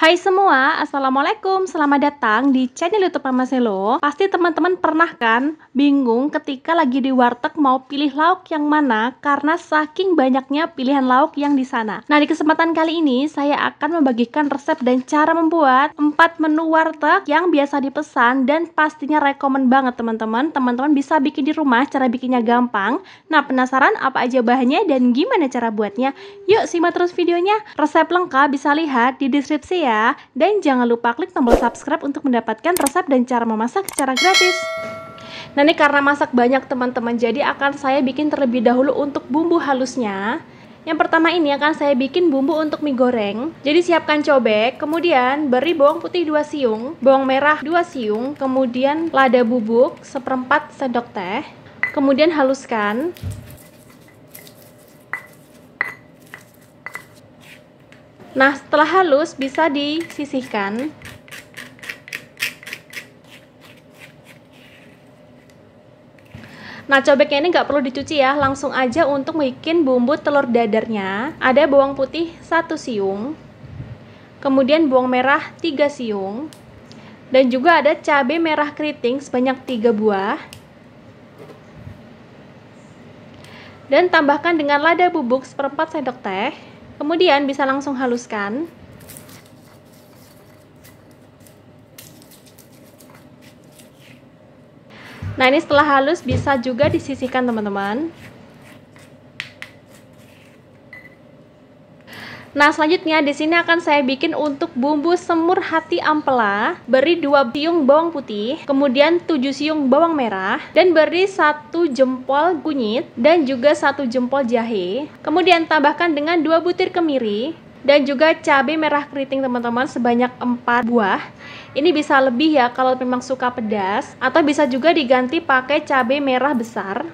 Hai semua, Assalamualaikum, selamat datang di channel YouTube Mama Selo. Pasti teman-teman pernah kan bingung ketika lagi di warteg mau pilih lauk yang mana karena saking banyaknya pilihan lauk yang di sana. Nah, di kesempatan kali ini saya akan membagikan resep dan cara membuat 4 menu warteg yang biasa dipesan dan pastinya rekomen banget teman-teman. Teman-teman bisa bikin di rumah, cara bikinnya gampang. Nah, penasaran apa aja bahannya dan gimana cara buatnya? Yuk simak terus videonya. Resep lengkap bisa lihat di deskripsi ya. Dan jangan lupa klik tombol subscribe untuk mendapatkan resep dan cara memasak secara gratis. Nah, ini karena masak banyak teman-teman, jadi akan saya bikin terlebih dahulu untuk bumbu halusnya. Yang pertama ini akan saya bikin bumbu untuk mie goreng. Jadi siapkan cobek, kemudian beri bawang putih 2 siung, bawang merah 2 siung, kemudian lada bubuk 1/4 sendok teh. Kemudian haluskan. Nah, setelah halus bisa disisihkan. Nah, cobeknya ini nggak perlu dicuci ya, langsung aja untuk bikin bumbu telur dadarnya. Ada bawang putih 1 siung, kemudian bawang merah 3 siung, dan juga ada cabai merah keriting sebanyak 3 buah. Dan tambahkan dengan lada bubuk 1/4 sendok teh. Kemudian bisa langsung haluskan. Nah, ini setelah halus bisa juga disisihkan teman-teman. Nah, selanjutnya di sini akan saya bikin untuk bumbu semur hati ampela. Beri 2 siung bawang putih, kemudian 7 siung bawang merah, dan beri 1 jempol kunyit dan juga 1 jempol jahe. Kemudian tambahkan dengan 2 butir kemiri dan juga cabai merah keriting teman-teman sebanyak 4 buah. Ini bisa lebih ya kalau memang suka pedas, atau bisa juga diganti pakai cabai merah besar.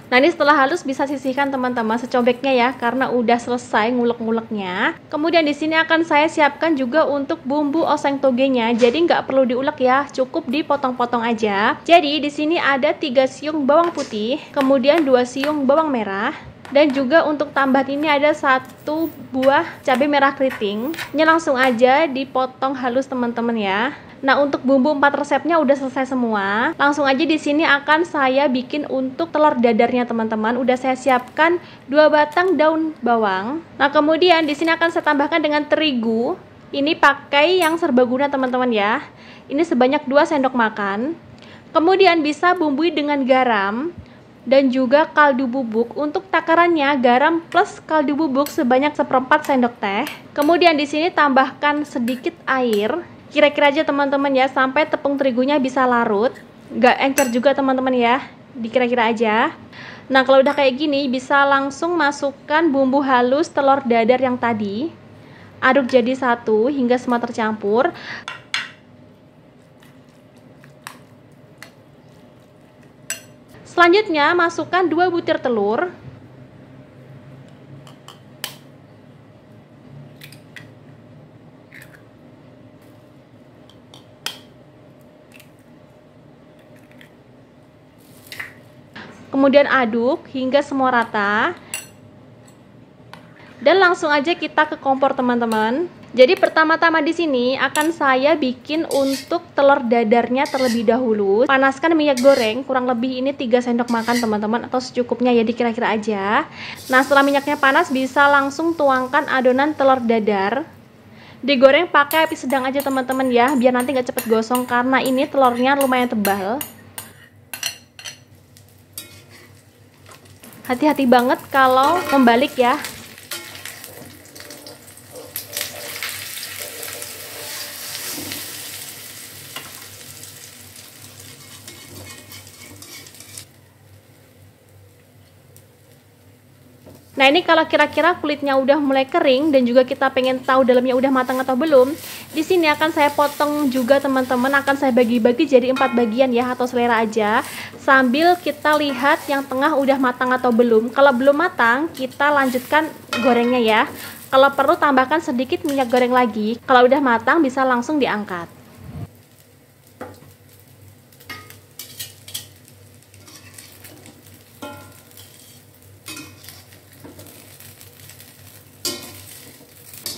Nah, ini setelah halus bisa sisihkan teman-teman secobeknya ya, karena udah selesai ngulek-nguleknya. Kemudian di sini akan saya siapkan juga untuk bumbu oseng togenya. Jadi nggak perlu diulek ya, cukup dipotong-potong aja. Jadi di sini ada 3 siung bawang putih, kemudian 2 siung bawang merah. Dan juga untuk tambahan ini ada 1 buah cabai merah keriting. Ini langsung aja dipotong halus teman-teman ya. Nah, untuk bumbu 4 resepnya udah selesai semua. Langsung aja di sini akan saya bikin untuk telur dadarnya teman-teman. Udah saya siapkan 2 batang daun bawang. Nah, kemudian di sini akan saya tambahkan dengan terigu. Ini pakai yang serbaguna teman-teman ya. Ini sebanyak 2 sendok makan. Kemudian bisa bumbui dengan garam dan juga kaldu bubuk. Untuk takarannya garam plus kaldu bubuk sebanyak 1/4 sendok teh. Kemudian di sini tambahkan sedikit air. Kira-kira aja teman-teman ya, sampai tepung terigunya bisa larut. Nggak encer juga teman-teman ya, dikira-kira aja. Nah, kalau udah kayak gini bisa langsung masukkan bumbu halus telur dadar yang tadi. Aduk jadi satu hingga semua tercampur. Selanjutnya masukkan 2 butir telur. Kemudian aduk hingga semua rata. Dan langsung aja kita ke kompor teman-teman. Jadi pertama-tama di sini akan saya bikin untuk telur dadarnya terlebih dahulu. Panaskan minyak goreng, kurang lebih ini 3 sendok makan teman-teman, atau secukupnya ya, dikira-kira aja. Nah, setelah minyaknya panas bisa langsung tuangkan adonan telur dadar. Digoreng pakai api sedang aja teman-teman ya, biar nanti nggak cepet gosong karena ini telurnya lumayan tebal. Hati-hati banget kalau membalik ya. Nah, ini kalau kira-kira kulitnya udah mulai kering dan juga kita pengen tahu dalamnya udah matang atau belum, di sini akan saya potong juga teman-teman, akan saya bagi-bagi jadi 4 bagian ya, atau selera aja. Sambil kita lihat yang tengah udah matang atau belum. Kalau belum matang, kita lanjutkan gorengnya ya. Kalau perlu tambahkan sedikit minyak goreng lagi. Kalau udah matang bisa langsung diangkat.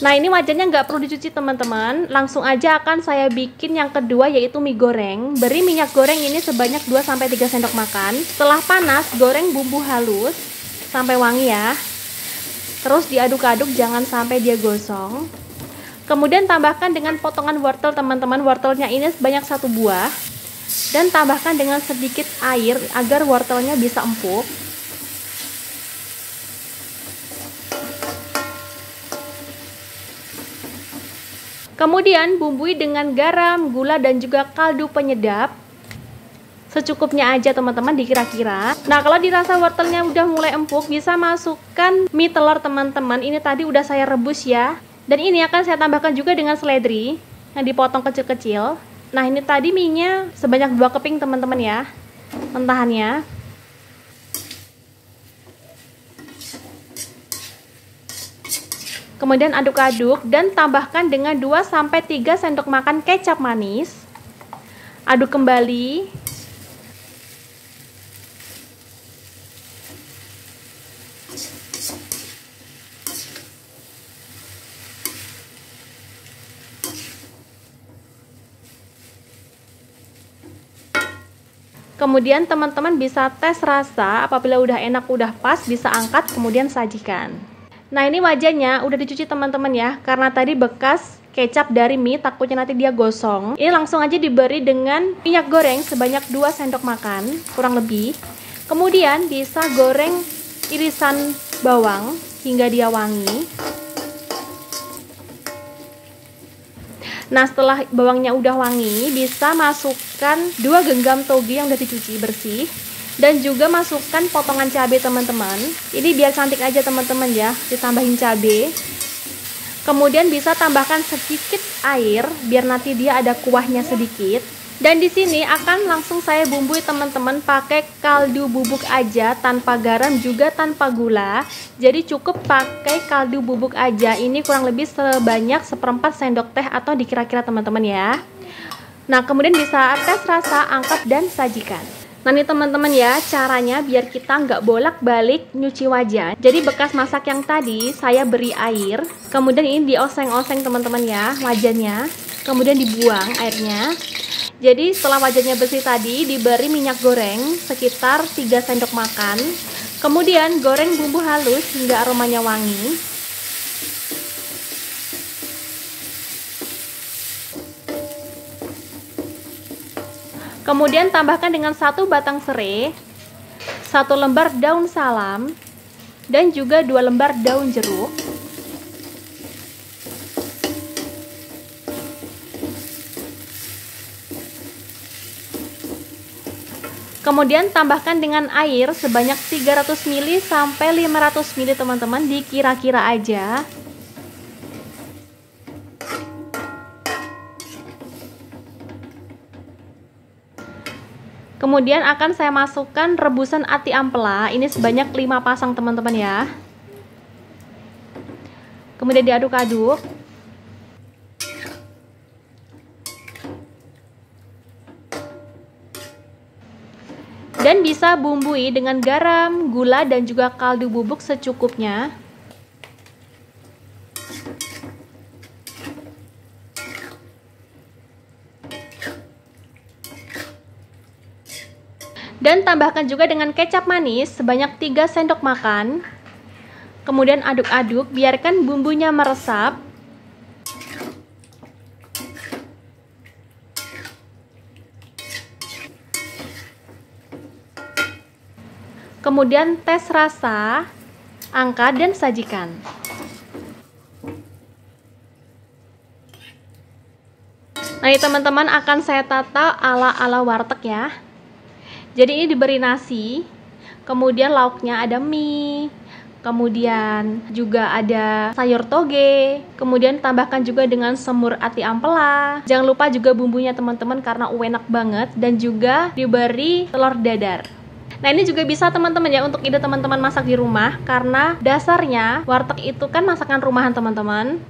Nah, ini wajannya nggak perlu dicuci teman-teman, langsung aja akan saya bikin yang kedua, yaitu mie goreng. Beri minyak goreng ini sebanyak 2-3 sendok makan. Setelah panas, goreng bumbu halus sampai wangi ya. Terus diaduk-aduk, jangan sampai dia gosong. Kemudian tambahkan dengan potongan wortel teman-teman. Wortelnya ini sebanyak 1 buah. Dan tambahkan dengan sedikit air agar wortelnya bisa empuk. Kemudian bumbui dengan garam, gula, dan juga kaldu penyedap. Secukupnya aja teman-teman, dikira-kira. Nah, kalau dirasa wortelnya udah mulai empuk, bisa masukkan mie telur teman-teman. Ini tadi udah saya rebus ya. Dan ini akan saya tambahkan juga dengan seledri yang dipotong kecil-kecil. Nah, ini tadi mie-nya sebanyak 2 keping teman-teman ya, mentahannya. Kemudian aduk-aduk dan tambahkan dengan 2-3 sendok makan kecap manis. Aduk kembali. Kemudian teman-teman bisa tes rasa, apabila udah enak, udah pas, bisa angkat kemudian sajikan. Nah, ini wajannya udah dicuci teman-teman ya, karena tadi bekas kecap dari mie, takutnya nanti dia gosong. Ini langsung aja diberi dengan minyak goreng sebanyak 2 sendok makan, kurang lebih. Kemudian bisa goreng irisan bawang hingga dia wangi. Nah, setelah bawangnya udah wangi, bisa masukkan 2 genggam toge yang udah dicuci bersih. Dan juga masukkan potongan cabai teman-teman. Ini biar cantik aja teman-teman ya, ditambahin cabai. Kemudian bisa tambahkan sedikit air biar nanti dia ada kuahnya sedikit. Dan di sini akan langsung saya bumbui teman-teman pakai kaldu bubuk aja, tanpa garam juga tanpa gula. Jadi cukup pakai kaldu bubuk aja. Ini kurang lebih sebanyak 1/4 sendok teh atau dikira-kira teman-teman ya. Nah, kemudian bisa tes rasa, angkat dan sajikan. Nah, ini teman-teman ya, caranya biar kita nggak bolak-balik nyuci wajan. Jadi bekas masak yang tadi saya beri air, kemudian ini dioseng-oseng teman-teman ya wajannya, kemudian dibuang airnya. Jadi setelah wajannya bersih tadi, diberi minyak goreng sekitar 3 sendok makan, kemudian goreng bumbu halus hingga aromanya wangi. Kemudian tambahkan dengan 1 batang serai, 1 lembar daun salam, dan juga 2 lembar daun jeruk. Kemudian tambahkan dengan air sebanyak 300 ml sampai 500 ml teman-teman, dikira-kira aja. Kemudian akan saya masukkan rebusan ati ampela, ini sebanyak 5 pasang teman-teman ya. Kemudian diaduk-aduk. Dan bisa bumbui dengan garam, gula, dan juga kaldu bubuk secukupnya. Dan tambahkan juga dengan kecap manis sebanyak 3 sendok makan. Kemudian aduk-aduk, biarkan bumbunya meresap. Kemudian tes rasa, angkat dan sajikan. Nah, ini teman-teman akan saya tata ala-ala warteg ya. Jadi ini diberi nasi, kemudian lauknya ada mie, kemudian juga ada sayur toge, kemudian tambahkan juga dengan semur ati ampela. Jangan lupa juga bumbunya teman-teman karena enak banget, dan juga diberi telur dadar. Nah, ini juga bisa teman-teman ya untuk ide teman-teman masak di rumah, karena dasarnya warteg itu kan masakan rumahan teman-teman.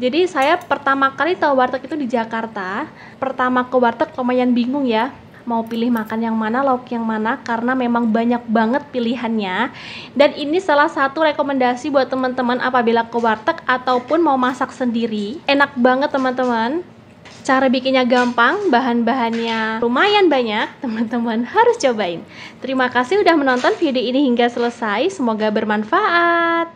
Jadi saya pertama kali tahu warteg itu di Jakarta. Pertama ke warteg lumayan bingung ya, mau pilih makan yang mana, lauk yang mana, karena memang banyak banget pilihannya. Dan ini salah satu rekomendasi buat teman-teman apabila ke warteg ataupun mau masak sendiri. Enak banget teman-teman. Cara bikinnya gampang, bahan-bahannya lumayan banyak, teman-teman harus cobain. Terima kasih udah menonton video ini hingga selesai, semoga bermanfaat.